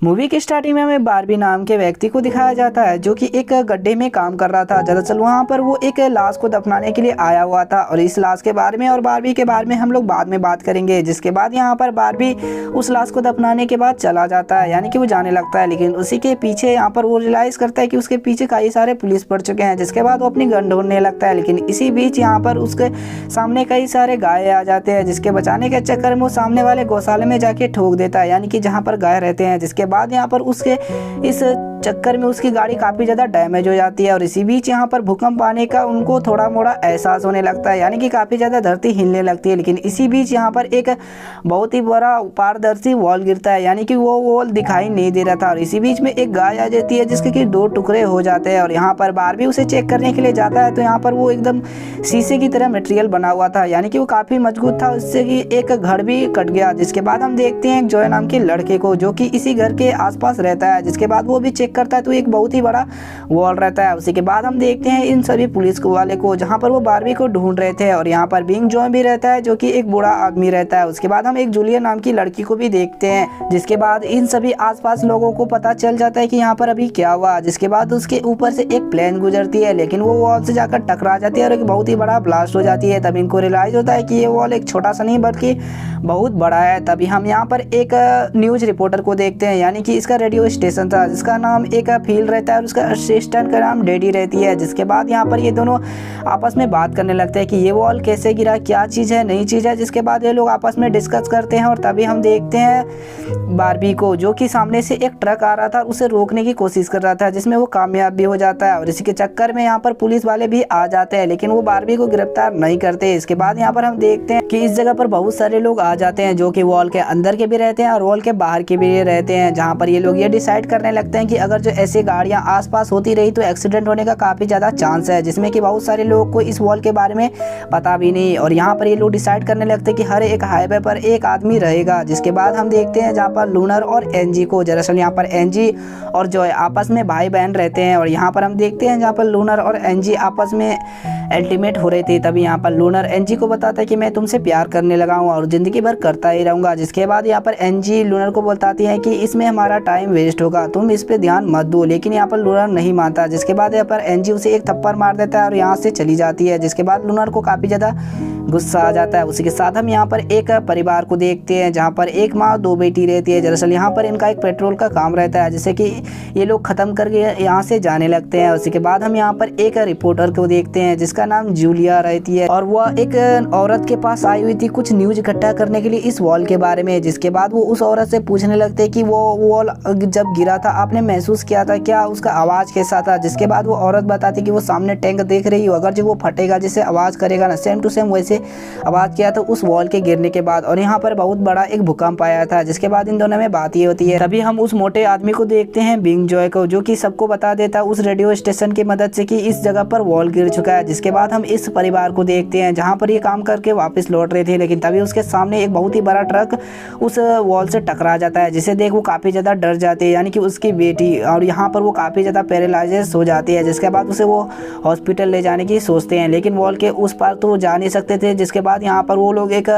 Movie की starting में हमें बारबी नाम के व्यक्ति को दिखाया जाता है जो कि एक गड्ढे में काम कर रहा था। दरअसल वहाँ पर वो एक लाश को दफनाने के लिए आया हुआ था और इस लाश के बारे में और बारबी के बारे में हम लोग बाद में बात करेंगे। जिसके बाद यहाँ पर बारबी उस लाश को दफनाने के बाद चला जाता है, यानी कि वो जाने लगता है। लेकिन उसी के पीछे यहाँ पर वो रियलाइज़ करता है कि उसके पीछे कई सारे पुलिस पड़ चुके हैं। जिसके बाद वो अपनी गन ढूंढने लगता है, लेकिन इसी बीच यहाँ पर उसके सामने कई सारे गाय आ जाते हैं, जिसके बचाने के चक्कर में वो सामने वाले गौशाले में जाके ठोक देता है, यानी कि जहाँ पर गाय रहते हैं। जिसके बाद यहाँ पर उसके इस चक्कर में उसकी गाड़ी काफ़ी ज़्यादा डैमेज हो जाती है और इसी बीच यहाँ पर भूकंप आने का उनको थोड़ा मोड़ा एहसास होने लगता है, यानी कि काफ़ी ज़्यादा धरती हिलने लगती है। लेकिन इसी बीच यहाँ पर एक बहुत ही बड़ा पारदर्शी वॉल गिरता है, यानी कि वो वॉल दिखाई नहीं दे रहा था और इसी बीच में एक गाय आ जाती है जिसके कि 2 टुकड़े हो जाते हैं और यहाँ पर बारबी उसे चेक करने के लिए जाता है तो यहाँ पर वो एकदम शीशे की तरह मटेरियल बना हुआ था, यानी कि वो काफ़ी मजबूत था, उससे कि एक घर भी कट गया। जिसके बाद हम देखते हैं एक जॉय नाम के लड़के को जो कि इसी घर के आसपास रहता है। जिसके बाद वो भी चेक करता है तो एक बहुत ही बड़ा वॉल रहता है। उसी के बाद हम देखते हैं इन सभी पुलिस वाले को जहाँ पर वो बारबी को ढूंढ रहे थे और यहाँ पर बिंग जॉय भी रहता है जो कि एक बूढ़ा आदमी रहता है। उसके बाद हम एक जूलिया नाम की लड़की को भी देखते हैं। जिसके बाद इन सभी आसपास लोगों को पता चल जाता है कि यहाँ पर अभी क्या हुआ। जिसके बाद उसके ऊपर से एक प्लेन गुजरती है, लेकिन वो वॉल से जाकर टकरा जाती है और एक बहुत ही बड़ा ब्लास्ट हो जाती है। तब इनको रियलाइज होता है कि ये वॉल एक छोटा सा नहीं बल्कि बहुत बड़ा है। तभी हम यहाँ पर एक न्यूज रिपोर्टर को देखते हैं, यानी कि इसका रेडियो स्टेशन था जिसका नाम एक फील रहता है और उसका असिस्टेंट का नाम डेडी रहती है। जिसके बाद यहाँ पर ये दोनों आपस में बात करने लगते हैं कि ये वॉल कैसे गिरा, क्या चीज़ है, नई चीज़ है। जिसके बाद ये लोग आपस में डिस्कस करते हैं और तभी हम देखते हैं बारबी को जो कि सामने से एक ट्रक आ रहा था उसे रोकने की कोशिश कर रहा था, जिसमें वो कामयाब भी हो जाता है और इसी के चक्कर में यहाँ पर पुलिस वाले भी आ जाते हैं, लेकिन वो बारबी को गिरफ्तार नहीं करते। इसके बाद यहाँ पर हम देखते हैं कि इस जगह पर बहुत सारे लोग आ जाते हैं जो कि वॉल के अंदर के भी रहते हैं और वॉल के बाहर के भी रहते हैं, जहाँ पर ये लोग ये डिसाइड करने लगते हैं कि अगर जो ऐसी गाड़ियाँ आसपास होती रही तो एक्सीडेंट होने का काफ़ी ज़्यादा चांस है, जिसमें कि बहुत सारे लोगों को इस वॉल के बारे में पता भी नहीं। और यहाँ पर ये लोग डिसाइड करने लगते हैं कि हर एक हाईवे पर एक आदमी रहेगा। जिसके बाद हम देखते हैं जहाँ पर लूनर और एनजी को, दरअसल यहाँ पर एनजी और जॉय आपस में भाई बहन रहते हैं और यहाँ पर हम देखते हैं जहाँ पर लूनर और एनजी आपस में अल्टीमेट हो रहे थे। तभी यहाँ पर लूनर एनजी को बताता है कि मैं तुमसे प्यार करने लगा हूँ और ज़िंदगी भर करता ही रहूँगा। जिसके बाद यहाँ पर एनजी लूनर को बताती है कि इसमें हमारा टाइम वेस्ट होगा, तुम इस पे ध्यान मत दो, लेकिन यहाँ पर लूनर नहीं मानता। जिसके बाद यहाँ पर एनजी उसे एक थप्पड़ मार देता है और यहाँ से चली जाती है। जिसके बाद लूनर को काफ़ी ज़्यादा गुस्सा आ जाता है। उसी के साथ हम यहाँ पर एक परिवार को देखते हैं जहाँ पर एक माँ 2 बेटी रहती है। दरअसल यहाँ पर इनका एक पेट्रोल का काम रहता है जिससे कि ये लोग ख़त्म करके यहाँ से जाने लगते हैं। उसी के बाद हम यहाँ पर एक रिपोर्टर को देखते हैं जिसका नाम जूलिया रहती है और वह एक औरत के पास आई हुई थी कुछ न्यूज इकट्ठा करने के लिए इस वॉल के बारे में। जिसके बाद वो उस औरत से पूछने लगते हैं कि वो वॉल जब गिरा था आपने महसूस किया था क्या, उसका आवाज़ कैसा था। जिसके बाद वो औरत बताती कि वो सामने टैंक देख रही हो, अगर जो वो फटेगा जिससे आवाज़ करेगा ना सेम टू सेम वैसे आवाज़ किया था उस वॉल के गिरने के बाद। और यहाँ पर बहुत बड़ा एक भूकंप आया था। जिसके बाद इन दोनों में बात ये होती है। तभी हम उस मोटे आदमी को देखते हैं बिंग जॉय को, जो कि सबको बता देता है उस रेडियो स्टेशन की मदद से कि इस जगह पर वॉल गिर चुका है। जिसके बाद हम इस परिवार को देखते हैं जहाँ पर ये काम करके वापस लौट रहे थे, लेकिन तभी उसके सामने एक बहुत ही बड़ा ट्रक उस वॉल से टकरा जाता है, जिसे देख वो काफ़ी ज़्यादा डर जाती है, यानी कि उसकी बेटी। और यहाँ पर वो काफ़ी ज़्यादा पैरालाइज हो जाती है। जिसके बाद उसे वो हॉस्पिटल ले जाने की सोचते हैं, लेकिन वॉल के उस पार तो वो जा नहीं सकते थे। जिसके बाद यहाँ पर वो लोग एक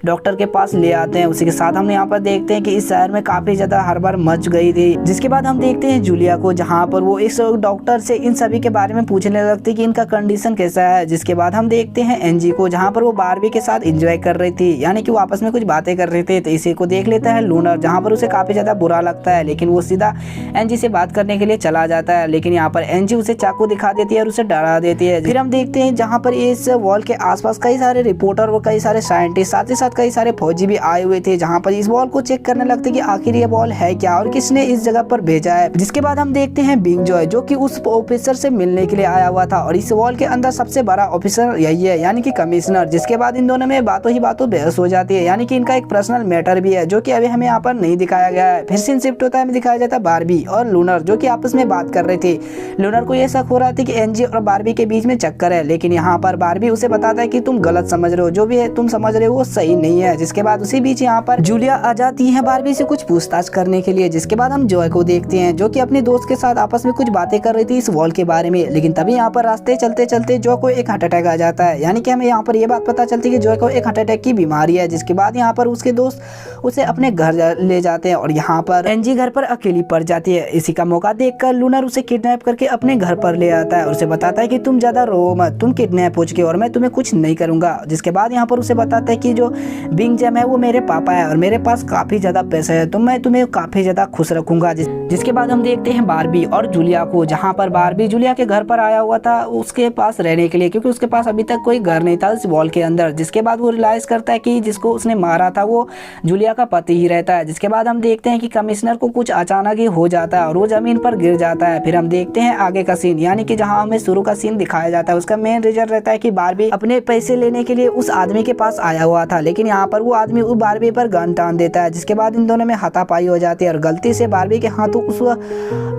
डॉक्टर के पास ले आते हैं। उसी के साथ हम यहाँ पर देखते हैं कि इस शहर में काफ़ी ज़्यादा हड़बड़ मच गई थी। जिसके बाद हम देखते हैं जूलिया को, जहाँ पर वो इस डॉक्टर से इन सभी के बारे में पूछने लगती कि इनका कंडीशन कैसा है। जिसके बाद हम देखते हैं एनजी को, जहाँ पर वो बारबी के साथ एंजॉय कर रही थी, यानी कि वो आपस में कुछ बातें कर रहे थे। तो इसी को देख लेता है लूनर, जहाँ पर उसे काफ़ी ज़्यादा बुरा लगता है, लेकिन वो सीधा एनजी से बात करने के लिए चला जाता है। लेकिन यहाँ पर एनजी उसे चाकू दिखा देती है और उसे डरा देती है। फिर हम देखते हैं जहाँ पर इस वॉल के आसपास कई सारे रिपोर्टर और कई सारे साइंटिस्ट, साथ ही साथ कई सारे फौजी भी आए हुए थे, जहाँ पर इस वॉल को चेक करने लगते कि आखिर ये वॉल है क्या और किसने इस जगह पर भेजा है। जिसके बाद हम देखते हैं बिंग जॉय, जो कि उस ऑफिसर से मिलने के लिए आया हुआ था और इस वॉल के अंदर सबसे बड़ा ऑफिसर यही है, यानी कि कमिश्नर। जिसके बाद इन दोनों में बातों ही बातों बहस हो जाती है, यानी कि इनका एक पर्सनल मैटर भी है जो कि अभी हमें यहाँ पर नहीं दिखाया गया है। फिर सीन शिफ्ट होता है, हमें दिखाया जाता है बारबी और लूनर, जो कि आपस में बात कर रहे थे। लूनर को यह शक हो रहा था कि एनजी और बारबी के बीच में चक्कर है, लेकिन यहाँ पर बारबी उसे बताता है कि तुम गलत समझ रहे हो, जो भी है तुम समझ रहे हो वो सही नहीं है। जिसके बाद उसी बीच यहाँ पर जूलिया आ जाती है बारबी से कुछ पूछताछ करने के लिए। जिसके बाद हम जॉय को देखते हैं, जो कि अपने दोस्त के साथ आपस में कुछ बातें कर रही थी इस वॉल के बारे में। लेकिन तभी यहाँ पर रास्ते चलते चलते जॉय को एक हार्ट अटैक आ जाता है, यानी कि हमें यहाँ पर यह बात पता चलती है कि जॉय को एक हार्ट अटैक की बीमारी है। जिसके बाद यहाँ पर उसके दोस्त उसे अपने घर ले जाते हैं और यहाँ पर एनजी घर पर अकेली पड़ जाती है। इसी का मौका देखकर लूनर उसे किडनैप करके अपने घर पर ले आता है और उसे बताता है कि तुम ज्यादा रो मत, तुम किडनैप हो चुके और मैं तुम्हें कुछ नहीं करूंगा। जिसके बाद यहाँ पर उसे बताता है कि जो बिंग जेम है वो मेरे पापा है और मेरे पास काफी ज्यादा पैसा है, तो मैं तुम्हें काफी ज्यादा खुश रखूंगा। जिसके बाद हम देखते हैं बारबी और जूलिया को, जहाँ पर बारबी जूलिया के घर पर आया हुआ था उसके पास रहने के लिए, क्योंकि उसके पास अभी तक कोई घर नहीं था इस वॉल के अंदर। जिसके बाद वो रियलाइज करता है कि जिसको उसने मारा था वो जूलिया का पति ही रहता है। जिसके बाद हम देखते हैं कि कमिश्नर को कुछ अचानक ही हो जाता है और वो जमीन पर गिर जाता है। फिर हम देखते हैं आगे का सीन, यानी कि जहाँ हमें शुरू का सीन दिखाया जाता है उसका मेन रीजन रहता है कि बारबी अपने पैसे लेने के लिए उस आदमी के पास आया हुआ था, लेकिन यहाँ पर वो आदमी उस बारबी पर गन टान देता है। जिसके बाद इन दोनों में हाथापाई हो जाती है और गलती से बारबी के हाथों उस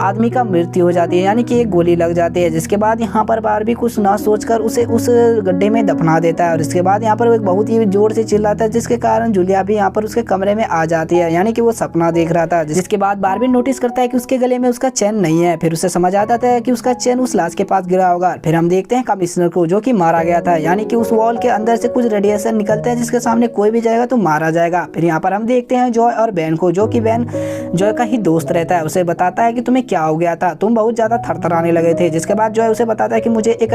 आदमी का मृत्यु हो जाती है, यानी कि एक गोली लग जाती है। जिसके बाद यहाँ पर बारबी कुछ ना सोचकर उसे उस गड्ढे में दफना देता है और इसके बाद यहाँ पर वो एक बहुत ही जोर से चिल्लाता है, जिसके कारण जूलिया भी यहाँ पर उसके कमरे में आ जाती है, यानी कि वो सपना देख रहा था। जिसके बाद बारबी नोटिस करता है कि उसके गले में उसका चेन नहीं है। फिर उसे समझ आता है कि उसका चेन उस लाश के पास गिरा होगा। फिर हम देखते हैं कमिश्नर को जो कि मारा गया था, यानी कि उस वॉल के अंदर से कुछ रेडिएशन निकलते हैं जिसके सामने कोई भी जाएगा तो मारा जाएगा। फिर यहाँ पर हम देखते हैं जॉय और बैन को, जो कि बैन जॉय का ही दोस्त रहता है। उसे बताता है कि तुम्हें क्या हो गया था, तुम बहुत ज्यादा थरथराने लगे थे। जिसके बाद जॉय उसे बताता है कि मुझे एक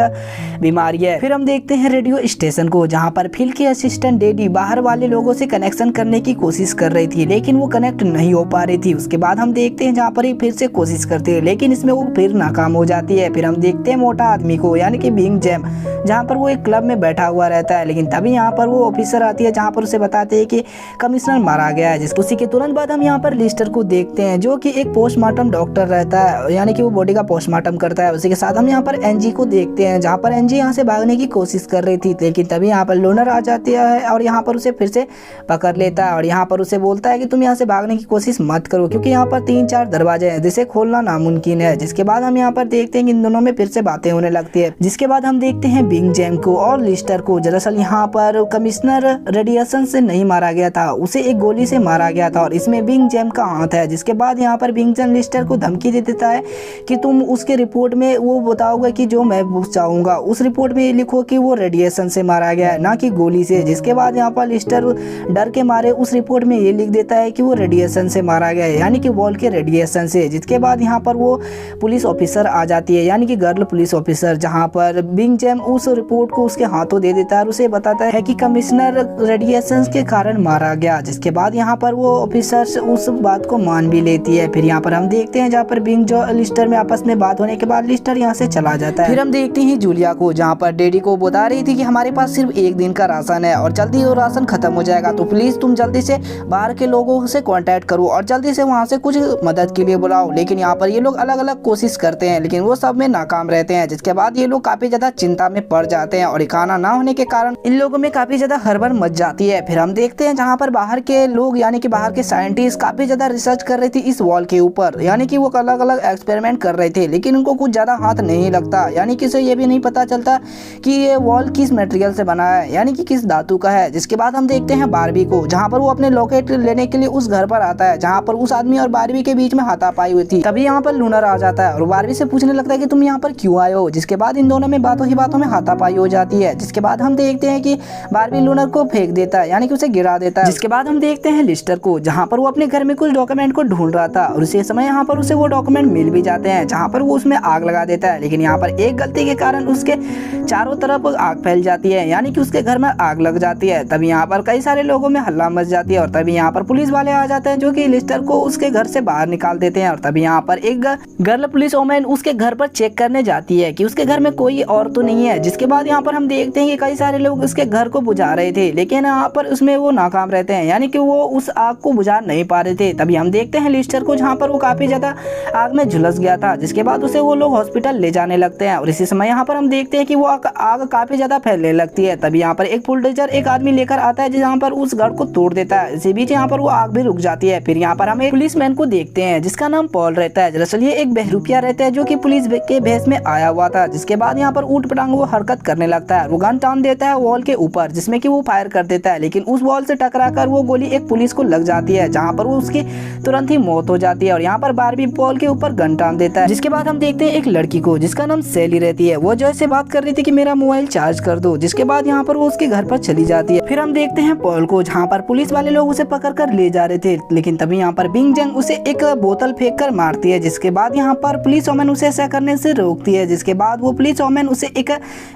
बीमारी है। फिर हम देखते हैं रेडियो स्टेशन को, जहाँ पर फिल की असिस्टेंट डेडी बाहर वाले लोगों से कनेक्शन करने की कोशिश कर रही थी, लेकिन वो कनेक्ट नहीं हो पा रही थी। उसके बाद हम देखते हैं जहाँ पर ही फिर से कोशिश करते हैं, लेकिन इसमें वो फिर नाकाम हो जाती है। फिर हम देखते हैं मोटा आदमी को, यानी कि बिंग जेम, जहाँ पर वो एक क्लब में बैठा हुआ रहता है। लेकिन तभी यहाँ पर वो ऑफिसर आती है जहाँ पर उसे बताते हैं कि कमिश्नर मारा गया है। जिसको उसी के तुरंत बाद हम यहाँ पर लिस्टर को देखते हैं, जो कि एक पोस्टमार्टम डॉक्टर रहता है, यानी कि वो बॉडी का पोस्टमार्टम करता है। उसी के साथ हम यहाँ पर एनजी को देखते हैं, जहाँ पर एनजी यहाँ से भागने की कोशिश कर रही थी, लेकिन तभी यहाँ पर लोनर आ जाती है और यहाँ पर उसे फिर से पकड़ लेता है और यहाँ पर उसे बोलता है कि तुम यहाँ से भागने की कोशिश मत करो, क्योंकि यहाँ पर 3-4 दरवाजे हैं जिसे खोलना नामुमकिन है। जिसके बाद हम यहाँ पर देखते हैं कि इन दोनों में फिर से बातें होने लगती है। जिसके बाद हम देखते हैं बिंग जेम को और लिस्टर को। दरअसल यहाँ पर कमिश्नर रेडिएशन से नहीं मारा गया था, उसे एक गोली से मारा गया था और इसमें बिंग जेम का हाथ है। जिसके बाद यहाँ पर बिंग जेम लिस्टर को धमकी दे देता है कि तुम उसके रिपोर्ट में वो बताओगे कि जो मैं चाहूंगा, उस रिपोर्ट में ये लिखो कि वो रेडिएशन से मारा गया है, ना कि गोली से। जिसके बाद यहाँ पर लिस्टर डर के मारे उस रिपोर्ट में ये लिख देता है कि वो रेडिएशन से मारा गया है, यानी कि वॉल के रेडिएशन से। जिसके बाद यहाँ पर वो पुलिस ऑफिसर आ जाती है, यानी कि गर्ल पुलिस ऑफिसर, जहाँ पर बिंग जेम उस रिपोर्ट को उसके हाथों दे देता है और उसे बताता है कि कमिश्नर रेडिएशन के कारण मारा गया। जिसके बाद यहाँ पर वो ऑफिसर उस बात को मान भी लेती है। फिर यहाँ पर हम देखते हैं जहाँ पर बिंग जो लिस्टर में आपस में बात होने के बाद लिस्टर यहाँ से चला जाता है। फिर हम देखते हैं जूलिया को, जहाँ पर डैडी को बता रही थी कि हमारे पास सिर्फ 1 दिन का राशन है और जल्दी वो राशन खत्म हो जाएगा, तो प्लीज तुम जल्दी से बाहर के लोगों से कांटेक्ट करो और जल्दी से वहाँ से कुछ मदद के लिए बुलाओ। लेकिन यहाँ पर ये लोग अलग अलग कोशिश करते हैं, लेकिन वो सब में नाकाम रहते हैं। जिसके बाद ये लोग काफी ज्यादा चिंता में पड़ जाते हैं और खाना ना होने के कारण इन लोगों में काफी ज्यादा हड़बड़ मच जाती है। फिर हम देखते हैं जहाँ पर बाहर के लोग, यानी कि बाहर के साइंटिस्ट काफी ज्यादा रिसर्च कर रही थी इस वॉल के ऊपर, यानी कि वो अलग अलग एक्सपेरिमेंट कर रहे थे, लेकिन उनको कुछ ज्यादा हाथ नहीं लगता, यानी कि इसे ये भी नहीं पता चलता कि ये वॉल किस मटेरियल से बना है, यानी कि किस धातु का है। जिसके बाद हम देखते हैं बारबी को, जहाँ पर वो अपने लॉकेट लेने के लिए उस घर पर आता है जहाँ पर उस आदमी और बारबी के बीच में हाथापाई हुई थी। तभी यहाँ पर लूनर आ जाता है और बारबी से पूछने लगता है कि तुम यहाँ पर क्यों आए हो। जिसके बाद इन दोनों में बातों ही बातों में हाथापाई हो जाती है। जिसके बाद हम देखते हैं कि बारबी लूनर को फेंक देता है, यानी कि उसे गिरा देता है। जिसके बाद हम देखते हैं लिस्टर को, जहाँ पर वो अपने घर में कुछ डॉक्यूमेंट को ढूंढ रहा था और उसी समय यहाँ पर उसे वो डॉक्यूमेंट मिल भी जाते हैं, जहाँ पर वो उसमें आग लगा देता है। लेकिन यहाँ पर एक गलती के कारण उसके चारों तरफ आग फैल जाती है, यानी कि उसके घर में आग लग जाती है। तभी यहाँ पर कई सारे लोगों में हल्ला मच जाती है और तभी यहाँ पर पुलिस वाले आ जाते हैं, जो कि लिस्टर को उसके घर से बाहर निकाल देते हैं। और तभी यहाँ पर एक गर्ल पुलिस वोमेन उसके घर पर चेक करने जाती है कि उसके घर में कोई और तो नहीं है। जिसके बाद यहाँ पर हम देखते हैं कि कई सारे लोग उसके घर को बुझा रहे थे, लेकिन यहाँ पर उसमें वो नाकाम रहते हैं, यानी कि वो उस आग को बुझा नहीं पा रहे थे। तभी हम देखते हैं लिस्टर को, जहाँ पर वो काफी ज्यादा आग में झुलस गया था। जिसके बाद उसे वो लोग हॉस्पिटल ले जाने लगते हैं और इसी समय यहाँ पर हम देखते हैं कि वो आग काफी ज्यादा फैलने लगती है। तभी यहाँ पर एक बुलडोजर एक आदमी लेकर आता है, जहाँ पर उस घर को तोड़ देता है। इसी बीच यहाँ पर वो आग भी रुक जाती है। फिर यहाँ पर हम एक पुलिसमैन को देखते हैं जिसका नाम पॉल रहता है। दरअसल ये एक बहरूपिया रहता है जो कि पुलिस के भेष में आया हुआ था। जिसके बाद यहाँ पर ऊट पटांग वो हरकत करने लगता है, वो गन टान देता है वॉल के ऊपर, जिसमें कि वो फायर कर देता है, लेकिन उस वॉल से टकराकर वो गोली एक पुलिस को लग जाती है, जहाँ पर वो उसकी तुरंत ही मौत हो जाती है। और यहाँ पर बारबी पॉल के ऊपर गन टान देता है। जिसके बाद हम देखते हैं एक लड़की को जिसका नाम सैली रहती है, वो जॉय से बात कर रही थी कि मेरा मोबाइल चार्ज कर दो। जिसके बाद यहाँ पर वो उसके घर पर चली जाती है। फिर हम देखते हैं पॉल को, जहाँ पर पुलिस वाले लोग उसे पकड़ कर ले जा रहे थे, लेकिन तभी यहाँ पर बिंग जेंग उसे एक बोतल फेंक कर मारती है, जिसके बाद यहाँ पर पुलिस वोमैन उसे ऐसा करने से रोकती है, जिसके बाद वो पुलिस वोमैन उसे एक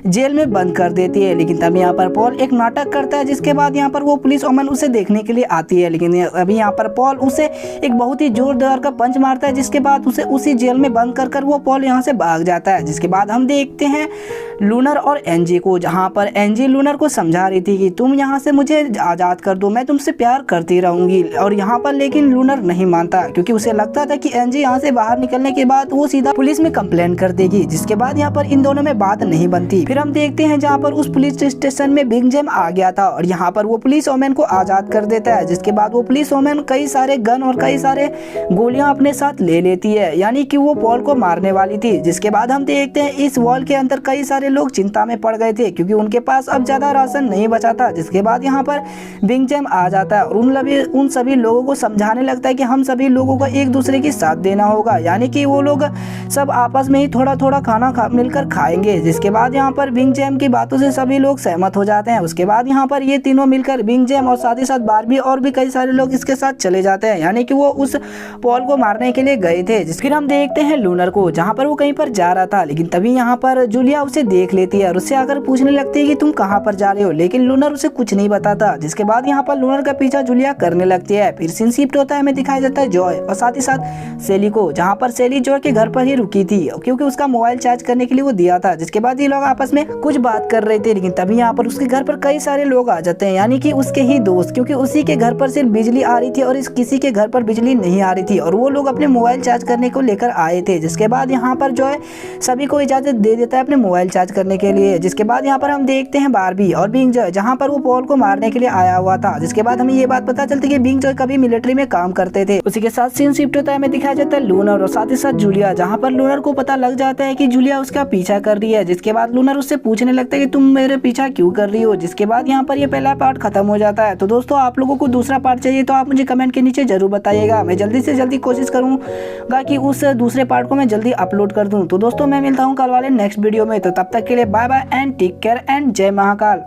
जेल में बंद कर देती है। लेकिन तभी यहाँ पर पॉल एक नाटक करता है, जिसके बाद यहाँ पर वो पुलिस वोमैन उसे देखने के लिए आती है। लेकिन अभी यहाँ पर पॉल उसे एक बहुत ही जोरदार का पंच मारता है, जिसके बाद उसे उसी जेल में बंद कर वो पॉल यहाँ से भाग जाता है। जिसके बाद हम देखते हैं लूनर और एनजी को, जहाँ पर एनजी लूनर को समझा रही थी कि तुम यहाँ से मुझे आज़ाद कर दो, मैं तुमसे प्यार करती रहूंगी। और यहाँ पर लेकिन लूनर नहीं मानता, क्योंकि उसे लगता था कि एनजी यहाँ से बाहर निकलने के बाद वो सीधा पुलिस में कंप्लेन कर देगी। जिसके बाद यहाँ पर इन दोनों में बात नहीं बनती। फिर हम देखते हैं जहाँ पर उस पुलिस स्टेशन में बिंग जेंग आ गया था और यहाँ पर वो पुलिस वोमैन को आज़ाद कर देता है। जिसके बाद वो पुलिस वोमैन कई सारे गन और कई सारे गोलियां अपने साथ ले लेती है, यानी कि वो पॉल को मारने वाली थी। जिसके बाद हम देखते हैं इस वॉल के अंदर कई सारे लोग चिंता में पड़ गए थे, क्योंकि उनके पास अब ज्यादा राशन नहीं बचा था। जिसके बाद यहाँ पर बिंग जेंग आ जाता है और उन सभी लोगों को समझाने लगता है कि हम सभी लोगों को एक दूसरे की साथ देना होगा, यानी कि वो लोग सब आपस में ही थोड़ा थोड़ा खाना मिलकर खाएंगे। जिसके बाद यहाँ पर बिंग जेंग की बातों से सभी लोग सहमत हो जाते हैं। उसके बाद यहाँ पर ये तीनों मिलकर बिंग जेंग और साथ ही साथ बारबी और भी कई सारे लोग इसके साथ चले जाते हैं, यानी कि वो उस पॉल को मारने के लिए गए थे। फिर हम देखते हैं लूनर को, जहाँ पर वो कहीं पर जा रहा था। लेकिन तभी यहाँ पर जूलिया उसे देख लेती है और उससे आकर पूछने लगती है कि तुम कहाँ पर जा रहे हो, लेकिन लूनर उसे कुछ नहीं बताता। जिसके बाद यहाँ पर लूनर का पीछा जूलिया करने लगती है। फिर सीन शिफ्ट होता है, हमें दिखाया जाता है जॉय और साथ ही साथ सेली को, जहाँ पर सेली जॉय के घर पर ही रुकी थी, क्योंकि उसका मोबाइल चार्ज करने के लिए वो दिया था। जिसके बाद ये लोग आपस में कुछ बात कर रहे थे। लेकिन तभी यहाँ पर उसके घर पर कई सारे लोग आ जाते हैं, यानी कि उसके ही दोस्त, क्योंकि उसी के घर पर सिर्फ बिजली आ रही थी और इस किसी के घर पर बिजली नहीं आ रही थी, और वो लोग अपने मोबाइल चार्ज करने को लेकर आए थे। जिसके बाद यहाँ पर जो है सभी को इजाजत दे देता है अपने मोबाइल चार्ज करने के लिए। जिसके बाद यहाँ पर हम देखते हैं बारबी और बिंग जॉय, जहाँ पर वो पॉल को मारने के लिए आया हुआ था। जिसके बाद हमें ये बात पता चलती है कि बिंग जॉय कभी मिलिट्री में काम करते थे। उसी के साथ सीन शिफ्ट होता है, हमें दिखाया जाता है लूनर और साथ ही साथ जूलिया, जहाँ पर लूनर को पता लग जाता है कि जूलिया उसका पीछा कर रही है। जिसके बाद लूनर उससे पूछने लगता है कि तुम मेरे पीछा क्यों कर रही हो। जिसके बाद यहाँ पर ये पहला पार्ट खत्म हो जाता है। तो दोस्तों, आप लोगों को दूसरा पार्ट चाहिए तो आप मुझे कमेंट के नीचे जरूर बताइएगा। मैं जल्दी से जल्दी कोशिश करूंगा कि उस दूसरे पार्ट को मैं जल्दी अपलोड कर दूं। तो दोस्तों, मैं मिलता हूं कल वाले नेक्स्ट वीडियो में। तो तब तक के लिए bye bye and take care and Jai Mahakal.